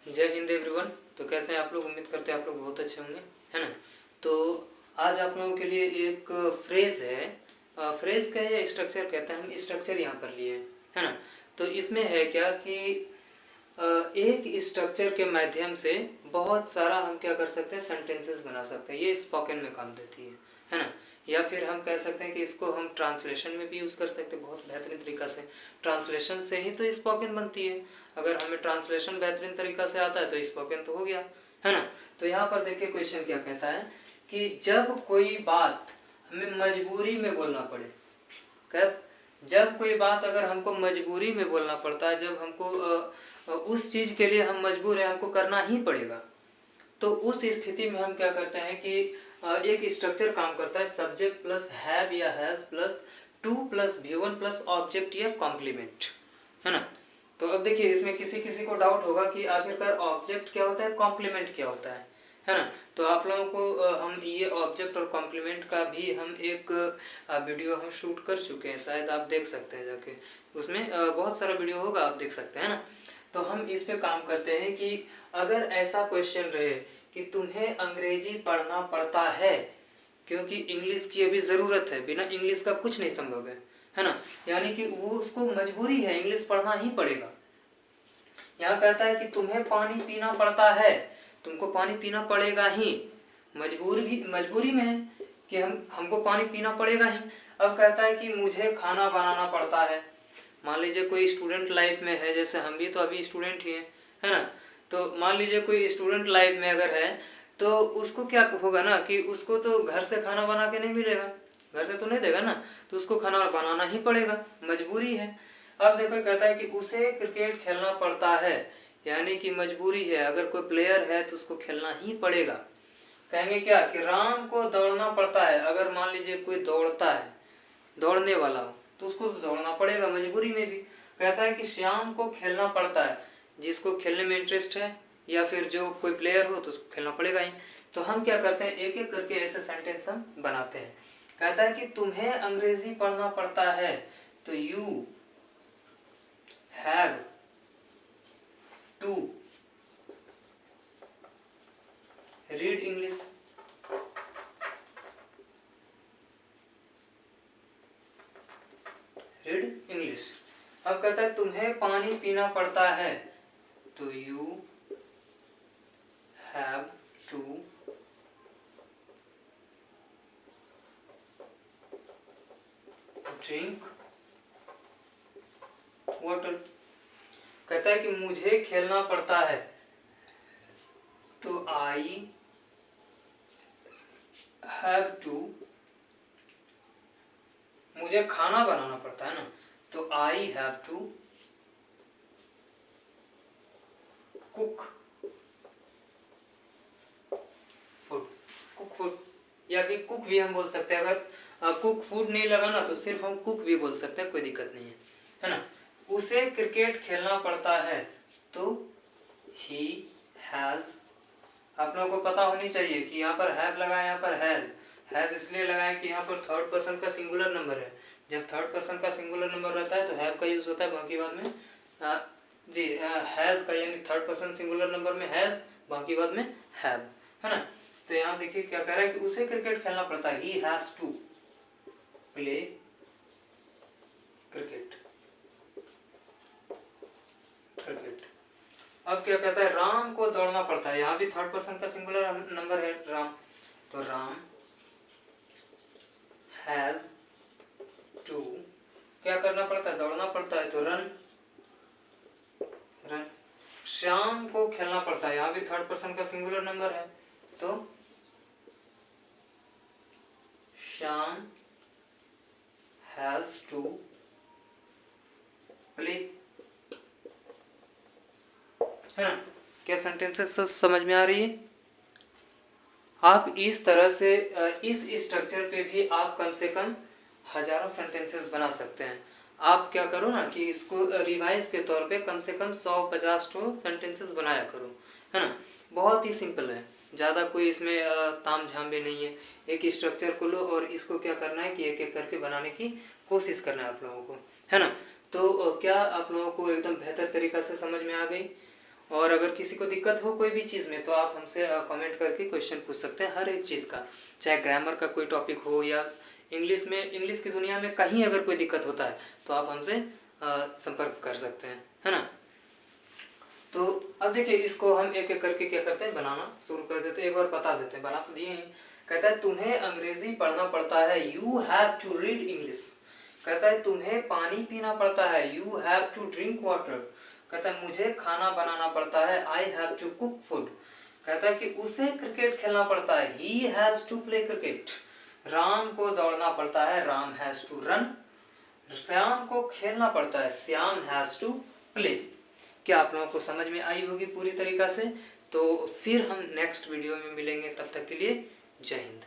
जय हिंद एवरीवन। तो कैसे हैं आप लोग? उम्मीद करते हैं आप लोग बहुत अच्छे होंगे, है ना। तो आज आप लोगों के लिए एक फ्रेज है। फ्रेज का ये स्ट्रक्चर कहते हैं, हम स्ट्रक्चर यहाँ पर लिए हैं, है ना। तो इसमें है क्या कि एक स्ट्रक्चर के माध्यम से बहुत सारा हम क्या कर सकते हैं, सेंटेंसेस बना सकते हैं। ये स्पोकन में काम देती है ना। या फिर हम कह सकते हैं कि इसको हम ट्रांसलेशन में भी यूज़ कर सकते हैं बहुत बेहतरीन तरीका से। ट्रांसलेशन से ही तो स्पोकन बनती है। अगर हमें ट्रांसलेशन बेहतरीन तरीका से आता है तो स्पोकन तो हो गया, है ना। तो यहाँ पर देखिए क्वेश्चन क्या कहता है कि जब कोई बात हमें मजबूरी में बोलना पड़े, कब? जब कोई बात अगर हमको मजबूरी में बोलना पड़ता है, जब हमको उस चीज़ के लिए हम मजबूर हैं, हमको करना ही पड़ेगा, तो उस स्थिति में हम क्या करते हैं कि एक स्ट्रक्चर काम करता है, सब्जेक्ट प्लस हैव या has plus two plus V1 plus object या कॉम्प्लीमेंट, है ना। तो अब देखिए इसमें किसी किसी को डाउट होगा कि आखिरकार ऑब्जेक्ट क्या होता है, कॉम्प्लीमेंट क्या होता है ना। तो आप लोगों को हम ये ऑब्जेक्ट और कॉम्प्लीमेंट का भी हम एक वीडियो हम शूट कर चुके हैं, शायद आप देख सकते हैं जाके, उसमें बहुत सारा वीडियो होगा, आप देख सकते हैं ना। तो हम इस पे काम करते हैं कि अगर ऐसा क्वेश्चन रहे कि तुम्हें अंग्रेजी पढ़ना पड़ता है क्योंकि इंग्लिश की अभी ज़रूरत है, बिना इंग्लिश का कुछ नहीं संभव है ना। यानी कि वो उसको मजबूरी है, इंग्लिश पढ़ना ही पड़ेगा। यहाँ कहता है कि तुम्हें पानी पीना पड़ता है, तुमको पानी पीना पड़ेगा ही, मजबूरी में है कि हमको पानी पीना पड़ेगा ही। अब कहता है कि मुझे खाना बनाना पड़ता है। मान लीजिए कोई स्टूडेंट लाइफ में है, जैसे हम भी तो अभी स्टूडेंट ही हैं, है ना। तो मान लीजिए कोई स्टूडेंट लाइफ में अगर है तो उसको क्या होगा ना कि उसको तो घर से खाना बना के नहीं मिलेगा, घर से तो नहीं देगा ना, तो उसको खाना बनाना ही पड़ेगा, मजबूरी है। अब देखो कहता है कि उसे क्रिकेट खेलना पड़ता है, यानी कि मजबूरी है, अगर कोई प्लेयर है तो उसको खेलना ही पड़ेगा। कहेंगे क्या कि राम को दौड़ना पड़ता है, अगर मान लीजिए कोई दौड़ता है, दौड़ने वाला हो, तो उसको तो दौड़ना पड़ेगा मजबूरी में भी। कहता है कि श्याम को खेलना पड़ता है, जिसको खेलने में इंटरेस्ट है या फिर जो कोई प्लेयर हो तो उसको खेलना पड़ेगा ही। तो हम क्या करते हैं, एक एक करके ऐसे सेंटेंस हम बनाते हैं। कहता है कि तुम्हें अंग्रेजी पढ़ना पड़ता है, तो you have to read English. Read English. अब कहता है तुम्हें पानी पीना पड़ता है, तो you have to drink water. कहता है कि मुझे खेलना पड़ता है, तो आई हैव टू, मुझे खाना बनाना पड़ता है ना, तो I have to cook food. Cook food या फिर कुक भी हम बोल सकते हैं, अगर कुक फूड नहीं लगा ना तो सिर्फ हम कुक भी बोल सकते हैं, कोई दिक्कत नहीं है ना। उसे क्रिकेट खेलना पड़ता है, तो ही हैज। आप लोगों को पता होनी चाहिए कि यहाँ पर हैव लगा है, यहाँ पर हैज। हैज इसलिए लगाए कि यहाँ पर थर्ड पर्सन का सिंगुलर नंबर है, जब थर्ड पर्सन का सिंगुलर नंबर रहता है तो हैव का यूज होता है, बाकी बाद में जी हैज का, यानी थर्ड पर्सन सिंगुलर नंबर में हैज, बाकी बाद में हैव, है ना। तो यहाँ देखिए क्या कह रहा है कि उसे क्रिकेट खेलना पड़ता है, he has to play cricket. Cricket. अब क्या कहता है, राम को दौड़ना पड़ता है, यहाँ भी थर्ड पर्सन का सिंगुलर नंबर है राम, तो राम हैज टू क्या करना पड़ता है, दौड़ना पड़ता है, तो रन। रन। श्याम को खेलना पड़ता है, यहाँ भी थर्ड पर्सन का सिंगुलर नंबर है, तो श्याम हैज टू प्ले, है ना। क्या सेंटेंसेस समझ में आ रही है? आप इस तरह से इस स्ट्रक्चर पे भी आप कम से कम हजारों सेंटेंसेस बना सकते हैं। आप क्या करो ना कि इसको रिवाइज के तौर पे कम से कम 100-50 तो सेंटेंसेस बनाया करो, है ना। बहुत ही सिंपल है, ज़्यादा कोई इसमें ताम झाम भी नहीं है। एक स्ट्रक्चर को लो और इसको क्या करना है कि एक एक करके बनाने की कोशिश करना है आप लोगों को, है ना। तो क्या आप लोगों को एकदम बेहतर तरीका से समझ में आ गई? और अगर किसी को दिक्कत हो कोई भी चीज़ में तो आप हमसे कमेंट करके क्वेश्चन पूछ सकते हैं, हर एक चीज़ का, चाहे ग्रामर का कोई टॉपिक हो या इंग्लिश की दुनिया में कहीं अगर कोई दिक्कत होता है तो आप हमसे संपर्क कर सकते हैं, है ना। तो अब देखिए इसको हम एक एक करके क्या करते हैं, बनाना शुरू कर देते हैं। एक बार बता देते हैं, बना तो दिए हैं। कहता है तुम्हें अंग्रेजी पढ़ना पड़ता है, you have to read English. कहता है तुम्हें पानी पीना पड़ता है, you have to drink water. कहता है मुझे खाना बनाना पड़ता है, I have to cook food. कहता है कि उसे क्रिकेट खेलना पड़ता है, he has to play cricket. Ram को दौड़ना पड़ता है, Ram has to run. Shyam को खेलना पड़ता है, श्याम हैज टू प्ले। क्या आप लोगों को समझ में आई होगी पूरी तरीका से। तो फिर हम नेक्स्ट वीडियो में मिलेंगे, तब तक के लिए जय हिंद।